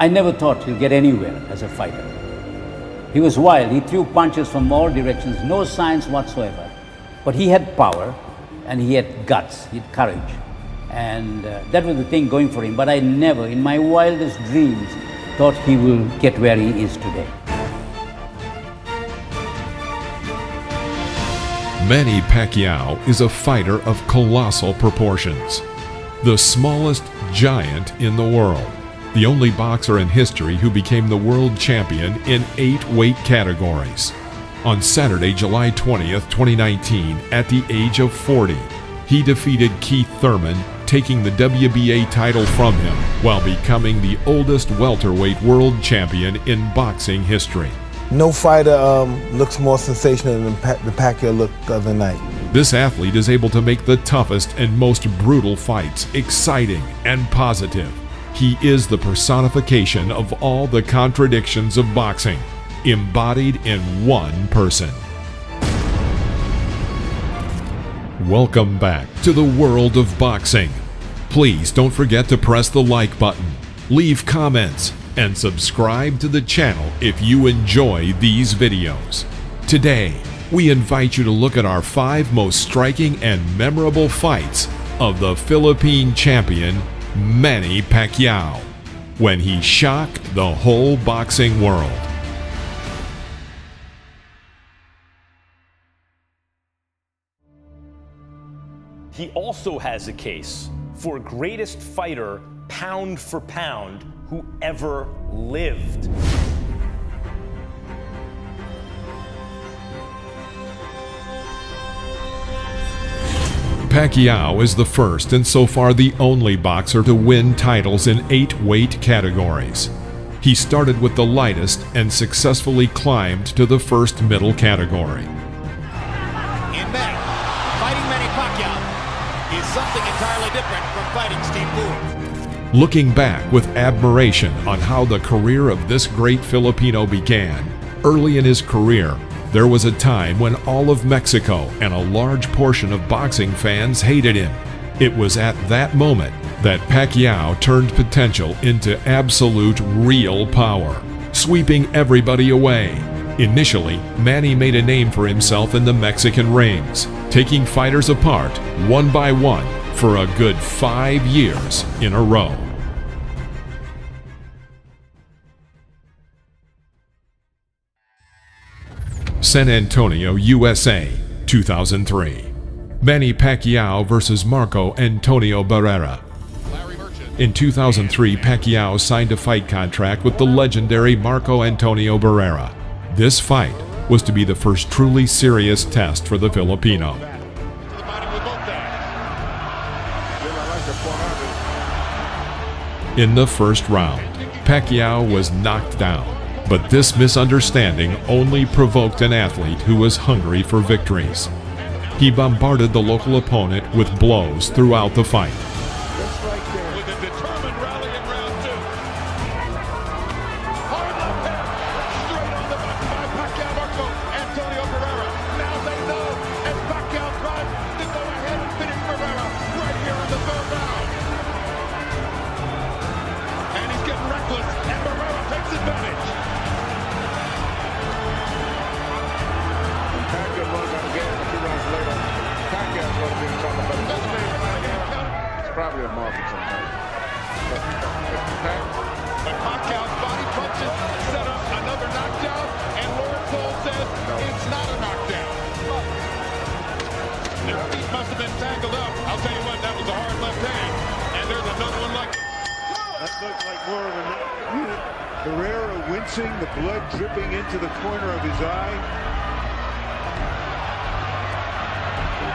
I never thought he'll get anywhere as a fighter. He was wild. He threw punches from all directions, no signs whatsoever. But he had power, and he had guts, he had courage. And that was the thing going for him. But I never, in my wildest dreams, thought he will get where he is today. Manny Pacquiao is a fighter of colossal proportions. The smallest giant in the world. The only boxer in history who became the world champion in 8 weight categories. On Saturday, July 20th, 2019, at the age of 40, he defeated Keith Thurman, taking the WBA title from him while becoming the oldest welterweight world champion in boxing history. No fighter looks more sensational than the Pacquiao looked the other night. This athlete is able to make the toughest and most brutal fights exciting and positive. He is the personification of all the contradictions of boxing, embodied in one person. Welcome back to the world of boxing. Please don't forget to press the like button, leave comments, and subscribe to the channel if you enjoy these videos. Today, we invite you to look at our 5 most striking and memorable fights of the Philippine champion, Manny Pacquiao, when he shocked the whole boxing world. He also has a case for greatest fighter, pound for pound, who ever lived. Pacquiao is the first and so far the only boxer to win titles in 8 weight categories. He started with the lightest and successfully climbed to the first middle category. In May, fighting Manny Pacquiao is something entirely different from fighting Steve Boone. Looking back with admiration on how the career of this great Filipino began, early in his career, there was a time when all of Mexico and a large portion of boxing fans hated him. It was at that moment that Pacquiao turned potential into absolute real power, sweeping everybody away. Initially, Manny made a name for himself in the Mexican rings, taking fighters apart one by one for a good 5 years in a row. San Antonio, USA, 2003. Manny Pacquiao versus Marco Antonio Barrera. In 2003, Pacquiao signed a fight contract with the legendary Marco Antonio Barrera. This fight was to be the first truly serious test for the Filipino. In the first round, Pacquiao was knocked down, but this misunderstanding only provoked an athlete who was hungry for victories. He bombarded the local opponent with blows throughout the fight. Probably a market sometimes. But Pacquiao's body punches set up another knockdown, and Lord Cole says it's not a knockdown. His feet must have been tangled up. I'll tell you what, that was a hard left hand. And there's another one like that looked like more of a Barrera wincing, the blood dripping into the corner of his eye.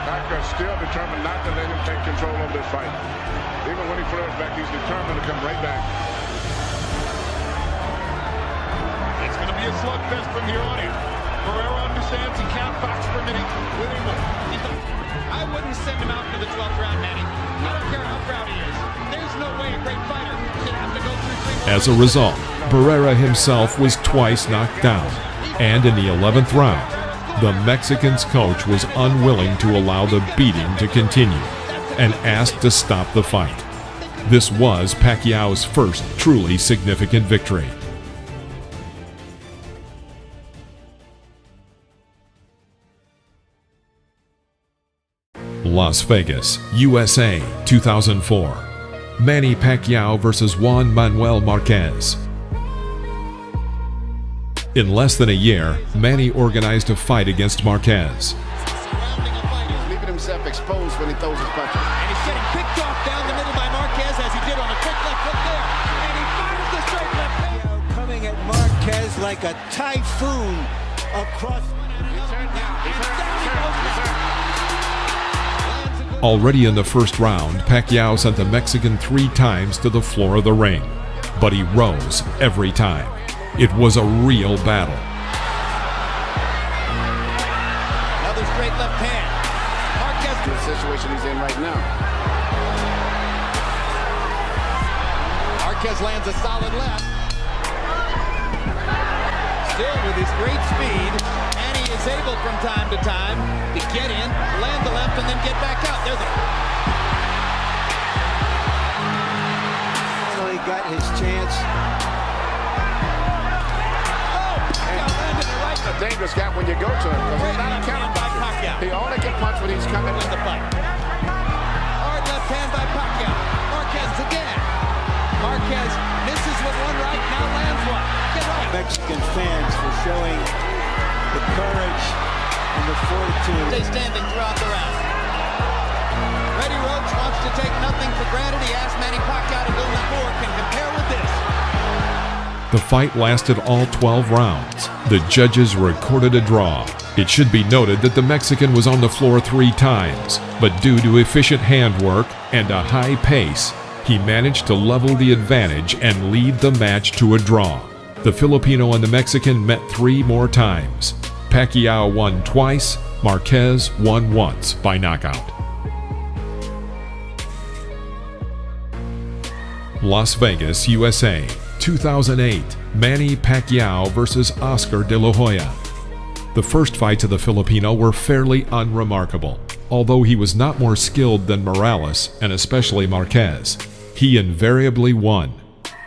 Pacquiao still determined not to let him take control of this fight. Even when he throws back, he's determined to come right back. it's going to be a slugfest from here on in. Barrera understands he can't box for a minute with him. I wouldn't send him out for the 12th round, Manny. I don't care how proud he is. There's no way a great fighter should have to go through 3 more. As a result, Barrera himself was twice knocked down, and in the 11th round, the Mexican's coach was unwilling to allow the beating to continue and asked to stop the fight. This was Pacquiao's first truly significant victory. Las Vegas, USA, 2004. Manny Pacquiao versus Juan Manuel Marquez. In less than a year, Manny organized a fight against Marquez. Surrounding a fight, he's leaving himself exposed when he throws his punches. And he's getting picked off down the middle by Marquez as he did on a quick left hook there. And he fires the straight left hand. Coming at Marquez like a typhoon across. Already in the first round, Pacquiao sent the Mexican 3 times to the floor of the ring, but he rose every time. It was a real battle. Another straight left hand. Marquez The situation he's in right now. Marquez lands a solid left. Still with his great speed, and he is able from time to time to get in, land the left, and then get back out. There's a... Finally got his chance. Oh, Pacquiao landed it right. A dangerous guy when you go to him. Because he's not a counter by Pacquiao. He only can punch when he's coming Win the fight. Hard left hand by Pacquiao. Marquez again. Marquez misses with one right, now lands one. Get right. Mexican fans for showing the courage and the fortitude. Stay standing throughout the round. Freddie Roach wants to take nothing for granted. He asked Manny Pacquiao to go before. Can compare with this. The fight lasted all 12 rounds. The judges recorded a draw. It should be noted that the Mexican was on the floor 3 times, but due to efficient handwork and a high pace, he managed to level the advantage and lead the match to a draw. The Filipino and the Mexican met 3 more times. Pacquiao won twice, Marquez won once by knockout. Las Vegas, USA, 2008. Manny Pacquiao versus Oscar De La Hoya. The first fights of the Filipino were fairly unremarkable. Although he was not more skilled than Morales, and especially Marquez, he invariably won.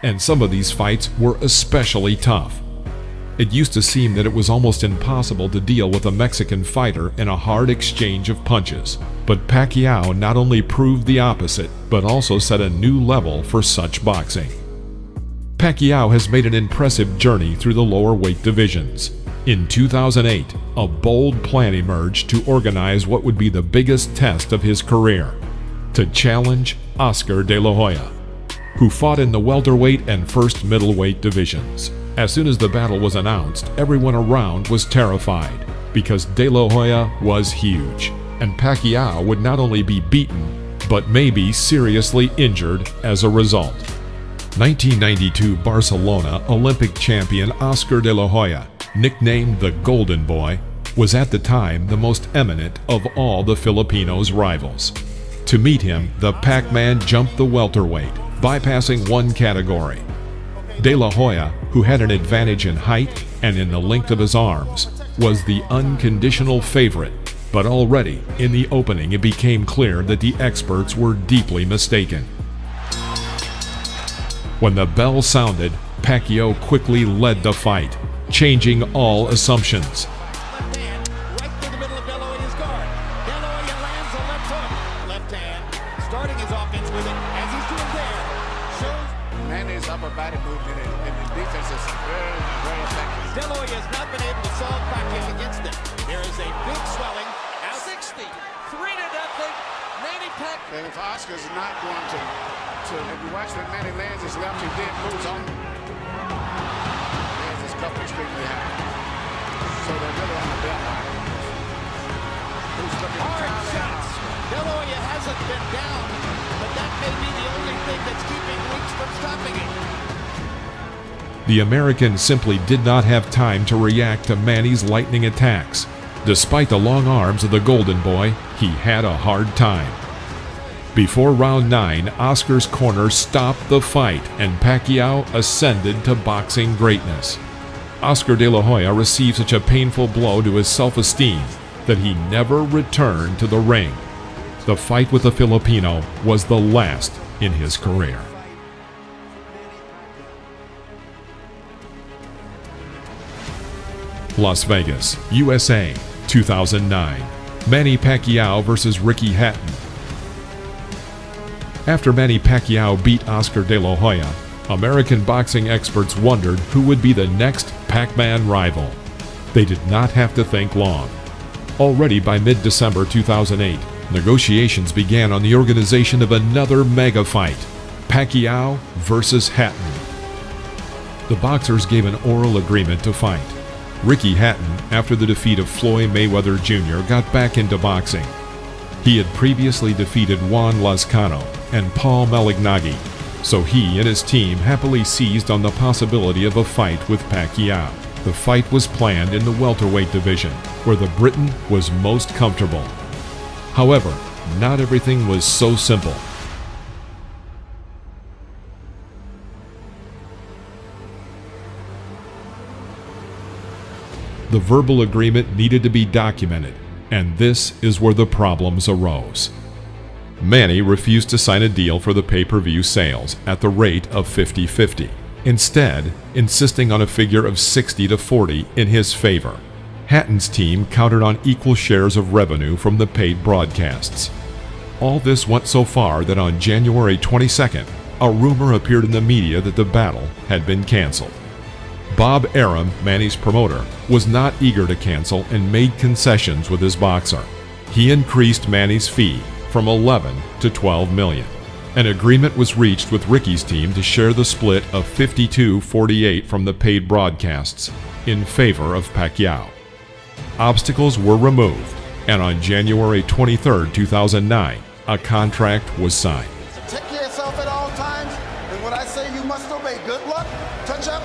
And some of these fights were especially tough. It used to seem that it was almost impossible to deal with a Mexican fighter in a hard exchange of punches. But Pacquiao not only proved the opposite, but also set a new level for such boxing. Pacquiao has made an impressive journey through the lower weight divisions. In 2008, a bold plan emerged to organize what would be the biggest test of his career, to challenge Oscar De La Hoya, who fought in the welterweight and first middleweight divisions. As soon as the battle was announced, everyone around was terrified, because De La Hoya was huge, and Pacquiao would not only be beaten, but maybe seriously injured as a result. 1992 Barcelona Olympic champion Oscar De La Hoya, nicknamed the Golden Boy, was at the time the most eminent of all the Filipinos' rivals. To meet him, the Pac-Man jumped the welterweight, bypassing one category. De La Hoya, who had an advantage in height and in the length of his arms, was the unconditional favorite, but already in the opening it became clear that the experts were deeply mistaken. When the bell sounded, Pacquiao quickly led the fight, changing all assumptions. Left hand, right through the middle of De La Hoya's guard. De La Hoya lands a left hook. Left hand, starting his offense with it, as he's doing there, shows Manny's upper body movement and the defense is very, very effective. De La Hoya has not been able to solve Pacquiao against him. There is a big swelling. Out 60, 3-0. Manny Pacquiao. And if Oscar's not going to if you watch when Manny lands his left, he did moves on. Lands his cup extremely high. So they're really on the belt line. Who's looking Hard shots. De La Hoya hasn't been down, but that may be the only thing that's keeping Weeks from stopping it. The American simply did not have time to react to Manny's lightning attacks. Despite the long arms of the Golden Boy, he had a hard time. Before round 9, Oscar's corner stopped the fight and Pacquiao ascended to boxing greatness. Oscar De La Hoya received such a painful blow to his self-esteem that he never returned to the ring. The fight with the Filipino was the last in his career. Las Vegas, USA, 2009. Manny Pacquiao versus Ricky Hatton. After Manny Pacquiao beat Oscar De La Hoya, American boxing experts wondered who would be the next Pac-Man rival. They did not have to think long. Already by mid-December 2008, negotiations began on the organization of another mega fight, Pacquiao versus Hatton. The boxers gave an oral agreement to fight. Ricky Hatton, after the defeat of Floyd Mayweather Jr., got back into boxing. He had previously defeated Juan Lozcano and Paul Malignaggi, so he and his team happily seized on the possibility of a fight with Pacquiao. The fight was planned in the welterweight division, where the Briton was most comfortable. However, not everything was so simple. The verbal agreement needed to be documented, and this is where the problems arose. Manny refused to sign a deal for the pay-per-view sales at the rate of 50-50, instead insisting on a figure of 60-40 in his favor. Hatton's team counted on equal shares of revenue from the paid broadcasts. All this went so far that on January 22nd, a rumor appeared in the media that the battle had been canceled. Bob Arum, Manny's promoter, was not eager to cancel and made concessions with his boxer. He increased Manny's fee from 11 to 12 million. An agreement was reached with Ricky's team to share the split of 52-48 from the paid broadcasts in favor of Pacquiao. Obstacles were removed, and on January 23, 2009, a contract was signed. Take care of yourself at all times, and when I say you must obey, good luck, touch up.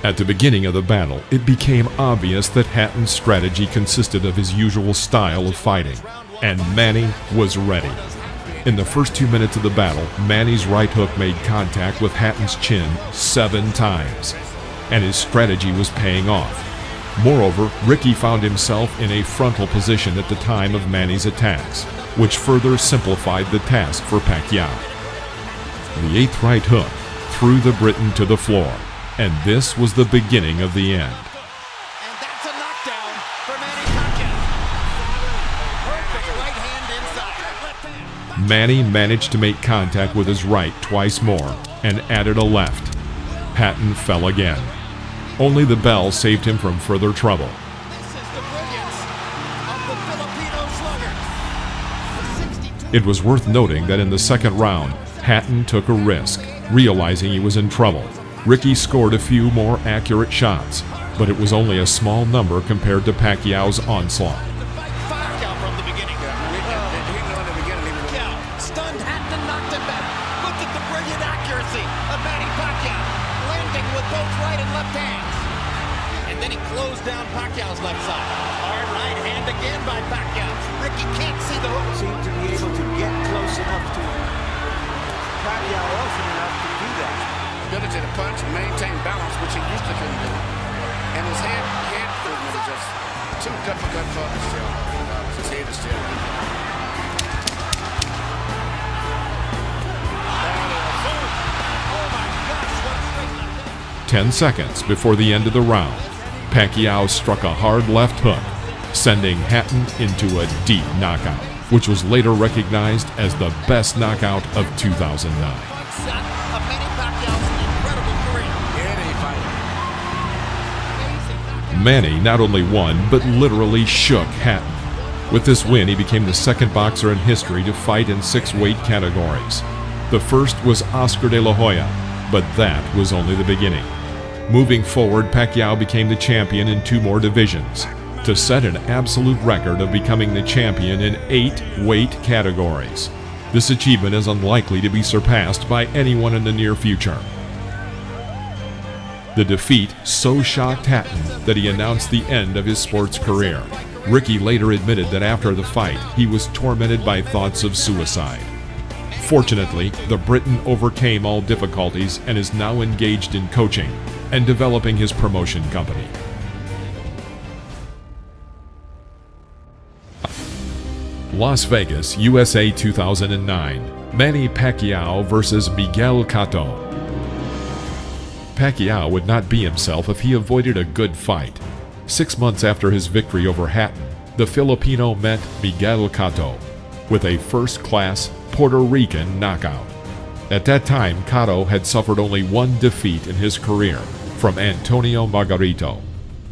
At the beginning of the battle, it became obvious that Hatton's strategy consisted of his usual style of fighting, and Manny was ready. In the first 2 minutes of the battle, Manny's right hook made contact with Hatton's chin 7 times, and his strategy was paying off. Moreover, Ricky found himself in a frontal position at the time of Manny's attacks, which further simplified the task for Pacquiao. The 8th right hook threw the Briton to the floor, and this was the beginning of the end. And that's a knockdown for Manny Pacquiao. Perfect right hand inside. Manny managed to make contact with his right twice more and added a left. Hatton fell again. Only the bell saved him from further trouble. This is the brilliance of the Filipino slugger. It was worth noting that in the second round, Hatton took a risk, realizing he was in trouble. Ricky scored a few more accurate shots, but it was only a small number compared to Pacquiao's onslaught. Pacquiao from the beginning. Pacquiao stunned Hatton and knocked him back. Look at the brilliant accuracy of Manny Pacquiao, landing with both right and left hands. And then he closed down Pacquiao's left side. Hard right hand again by Pacquiao. Ricky can't see the hook. Seemed to be able to get close enough to Pacquiao often enough to do that. Ability to punch and maintain balance, which he used to couldn't do. And his head movement is just too difficult for him still. His head is still. 10 seconds before the end of the round, Pacquiao struck a hard left hook, sending Hatton into a deep knockout, which was later recognized as the best knockout of 2009. Manny not only won, but literally shook Hatton. With this win, he became the second boxer in history to fight in 6 weight categories. The first was Oscar De La Hoya, but that was only the beginning. Moving forward, Pacquiao became the champion in 2 more divisions, to set an absolute record of becoming the champion in 8 weight categories. This achievement is unlikely to be surpassed by anyone in the near future. The defeat so shocked Hatton that he announced the end of his sports career. Ricky later admitted that after the fight, he was tormented by thoughts of suicide. Fortunately, the Briton overcame all difficulties and is now engaged in coaching and developing his promotion company. Las Vegas, USA 2009. Manny Pacquiao versus Miguel Cotto. Pacquiao would not be himself if he avoided a good fight. 6 months after his victory over Hatton, the Filipino met Miguel Cotto with a first-class Puerto Rican knockout. At that time, Cotto had suffered only one defeat in his career, from Antonio Margarito,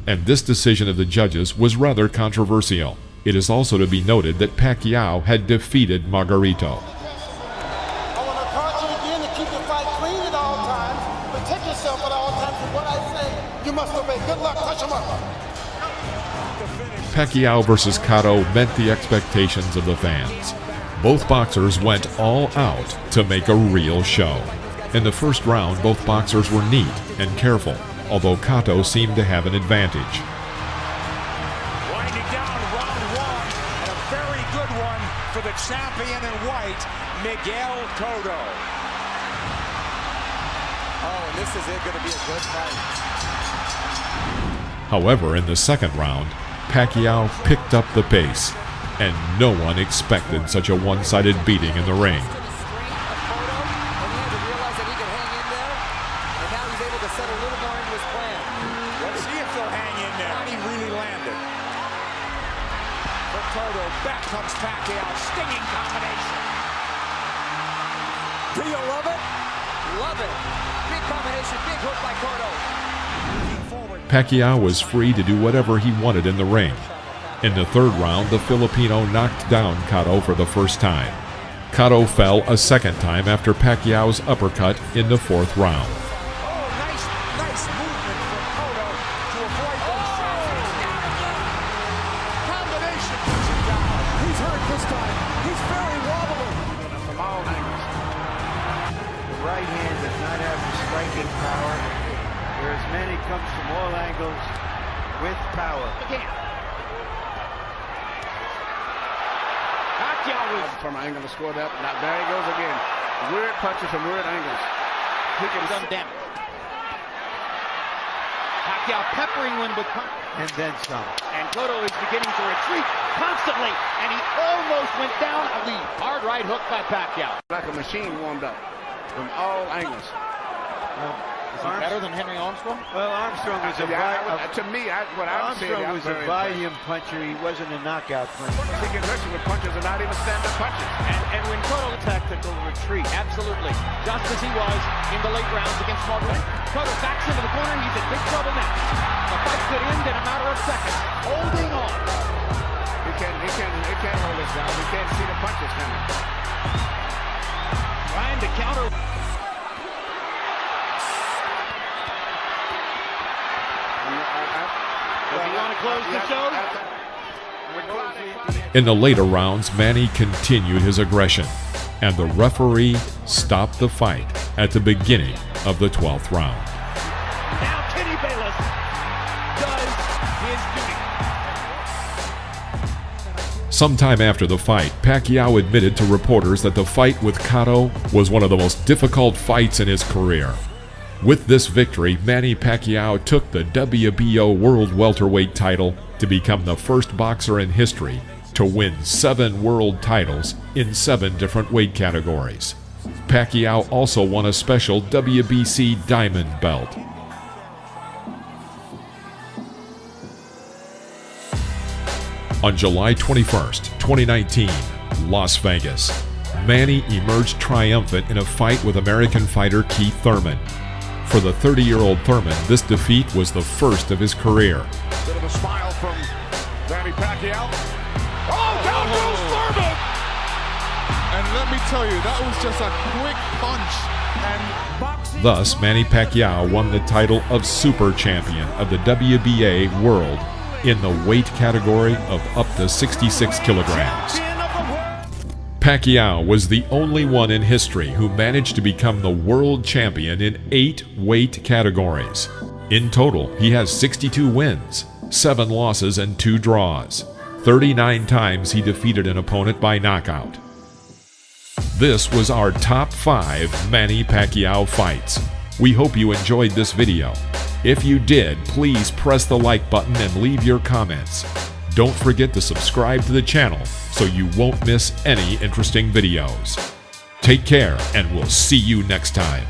and this decision of the judges was rather controversial. It is also to be noted that Pacquiao had defeated Margarito. I want to encourage you again to keep your fight clean at all times. Protect yourself at all times. And what I say, you must obey. Good luck. Touch him up. Pacquiao versus Cotto met the expectations of the fans. Both boxers went all out to make a real show. In the first round, both boxers were neat and careful, although Cotto seemed to have an advantage. Winding down round one, and a very good one for the champion in white, Miguel Cotto. Oh, and this is going to be a good fight. However, in the second round, Pacquiao picked up the pace, and no one expected such a one-sided beating in the ring. Let's see if they'll hang in there. He really landed. For Cotto, back comes Pacquiao, stinging combination. Do you love it? Love it. Big combination, big hook by Cotto. Pacquiao was free to do whatever he wanted in the ring. In the third round, the Filipino knocked down Cotto for the first time. Cotto fell a second time after Pacquiao's uppercut in the fourth round. Oh, nice movement from Cotto to avoid those shots. Combination puts him down. He's hurt this time. He's very wobbly. From all angles. The right hand does not have the striking power, whereas Manny comes from all angles with power. Again. Pacquiao is From an angle to score that. Now there he goes again. Weird punches from weird angles. he can done damage. Pacquiao peppering him with punches. And then some. And Cotto is beginning to retreat constantly, and he almost went down a lead. Hard right hook by Pacquiao. Like a machine warmed up from all angles. Is he better than Henry Armstrong? Well, Armstrong was To me, what I'm saying, Armstrong was a very volume puncher. He wasn't a knockout puncher. impressed. He can hurt you with punches and not even stand-up punches. And when Cotto Tactical retreat. absolutely, just as he was in the late rounds against Margaret. Cotto backs into the corner. He's in big trouble now. The fight could end in a matter of seconds. Holding on. He can't hold this down. He can't see the punches coming. Trying to counter. Does he want to close the show? In the later rounds, Manny continued his aggression, and the referee stopped the fight at the beginning of the 12th round. Now Kenny Bayless does his duty. Sometime after the fight, Pacquiao admitted to reporters that the fight with Cotto was one of the most difficult fights in his career. With this victory, Manny Pacquiao took the WBO World Welterweight title to become the first boxer in history to win 7 world titles in 7 different weight categories. Pacquiao also won a special WBC Diamond belt. On July 21st, 2019, Las Vegas, Manny emerged triumphant in a fight with American fighter Keith Thurman. For the 30-year-old Thurman, this defeat was the first of his career. Bit of a smile from Manny Pacquiao. Oh, down goes Thurman! And let me tell you, that was just a quick punch. And boxing. Thus, Manny Pacquiao won the title of Super Champion of the WBA World in the weight category of up to 66 kilograms. Pacquiao was the only one in history who managed to become the world champion in 8 weight categories. In total, he has 62 wins, 7 losses, and 2 draws. 39 times he defeated an opponent by knockout. This was our top 5 Manny Pacquiao fights. We hope you enjoyed this video. If you did, please press the like button and leave your comments. Don't forget to subscribe to the channel so you won't miss any interesting videos. Take care, and we'll see you next time.